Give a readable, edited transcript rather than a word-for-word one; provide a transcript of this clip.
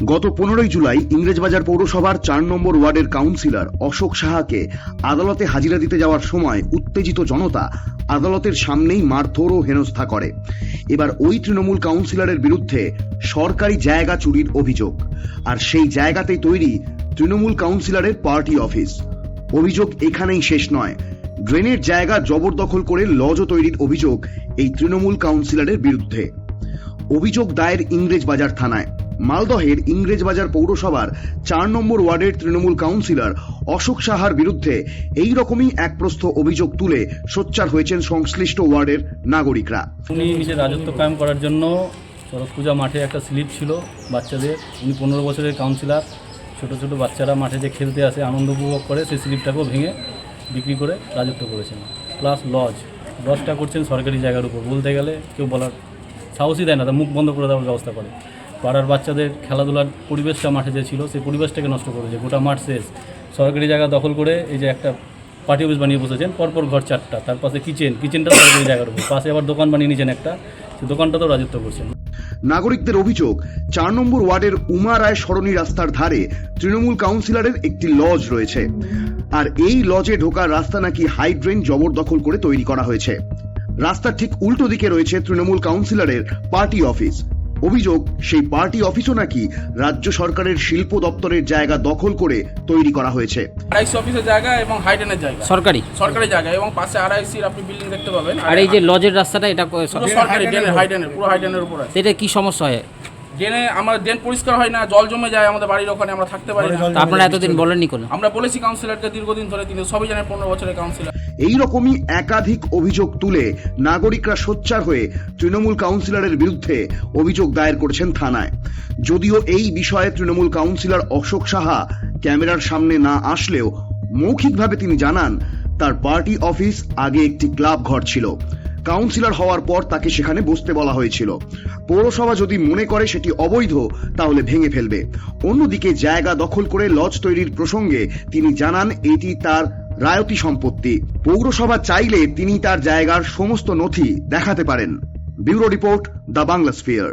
গত 15 জুলাই ইংরেজবাজার পৌরসভার 4 নম্বর ওয়ার্ডের কাউন্সিলর অশোক সাহাকে আদালতে হাজিরা দিতে যাওয়ার সময় উত্তেজিত জনতা আদালতের সামনেই মারধর ও হেনস্থা করে। এবার ওই তৃণমূল কাউন্সিলরের বিরুদ্ধে সরকারি জায়গা চুরির অভিযোগ, আর সেই জায়গাতেই তৈরি তৃণমূল কাউন্সিলরের পার্টি অফিস। অভিযোগ এখানেই শেষ নয়, ড্রেনের জায়গা জবরদখল করে লজও তৈরির অভিযোগ এই তৃণমূল কাউন্সিলরের বিরুদ্ধে। অভিযোগ দায়ের ইংরেজবাজার থানায়। মালদহের ইংরেজবাজার পৌরসভার 4 নম্বর ওয়ার্ডের তৃণমূল কাউন্সিলর অশোক সাহার বিরুদ্ধে এই রকমই এক প্রস্থ অভিযোগ তুলে সোচ্চার হয়েছেন সংশ্লিষ্ট ওয়ার্ডের নাগরিকরা। উনি নিজের রাজত্ব কায়েম করার জন্য শরৎ পূজা মাঠে একটা স্লিপ ছিল বাচ্চাদের, উনি 15 বছরের কাউন্সিলর, ছোট ছোট বাচ্চারা মাঠে যে খেলতে আসে আনন্দ উপভোগ করে, সেই স্লিপটাকেও ভেঙে বিক্রি করে রাজত্ব করেছেন। প্লাস লজটা করছেন সরকারি জায়গার উপর, বলতে গেলে কেউ বলার সাহসই দেয় না, তার মুখ বন্ধ করে দেওয়ার ব্যবস্থা করে। পাড়ার বাচ্চাদের খেলাধুলার পরিবেশটা মাঠে যে ছিল সেই পরিবেশটাকে নষ্ট করেছে, গোটা মাঠ শেষ। সরকারি জায়গা দখল করে এই যে একটা পার্টি অফিস বানিয়ে বসেছেন, পরপর ঘর 4টা, তার পাশে কিচেনটা সরকারি জায়গার উপর, পাশে আবার দোকান বানিয়ে নিয়েছেন একটা, সেই দোকানটাতেও রাজত্ব করছেন। নাগরিকদের অভিযোগ, 4 নম্বর ওয়ার্ডের উমা রায় সরণি রাস্তার ধারে তৃণমূল কাউন্সিলরের একটি লজ রয়েছে, আর এই লজে ঢোকার রাস্তা নাকি হাই ড্রেন জবরদখল করে তৈরি করা হয়েছে। রাস্তার ঠিক উল্টো দিকে রয়েছে তৃণমূল কাউন্সিলরের পার্টি অফিস। অভিযোগ, সেই পার্টি অফিসও নাকি রাজ্য সরকারের শিল্প দপ্তরের জায়গা দখল করে তৈরি করা হয়েছে। আরআইসি অফিসের জায়গা এবং হাইডেনের জায়গা, সরকারি জায়গা, এবং পাশে আরআইসির আপনি বিল্ডিং দেখতে পাবেন। আর এই যে লজের রাস্তাটা, এটা সরকারি হাইডেনের, পুরো হাইডেনের উপর আছে। এটা কি সমস্যা হয়? ড্রেনে আমাদের ড্রেন পরিষ্কার হয় না, জল জমে যায় আমাদের বাড়ির ওখানে, আমরা থাকতে পারি না। আপনারা এতদিন বলেননি কোনো? আমরা বলেছি কাউন্সিলরকে দীর্ঘদিন ধরে, তিনি সবই জানেন, 15 বছরের কাউন্সিলর। এই রকমই একাধিক অভিযোগ তুলে নাগরিকরা সোচ্চার হয়ে তৃণমূল কাউন্সিলরের বিরুদ্ধে অভিযোগ দায়ের করেছেন থানায়। যদিও এই বিষয়ে তৃণমূল কাউন্সিলর অশোক সাহা ক্যামেরার সামনে না আসলেও মৌখিকভাবে তিনি জানান তার পার্টি অফিস আগে একটি ক্লাব ঘর ছিল। কাউন্সিলর হওয়ার পর তাকে সেখানে বসতে বলা হয়েছিল। পৌরসভা যদি মনে করে সেটি অবৈধ তাহলে ভেঙে ফেলবে। অন্যদিকে জায়গা দখল করে লজ তৈরির প্রসঙ্গে তিনি জানান এটি তার রায়তি সম্পত্তি। পৌরসভা চাইলে তিনি তার জায়গার সমস্ত নথি দেখাতে পারেন। Bureau report, the Bangla sphere.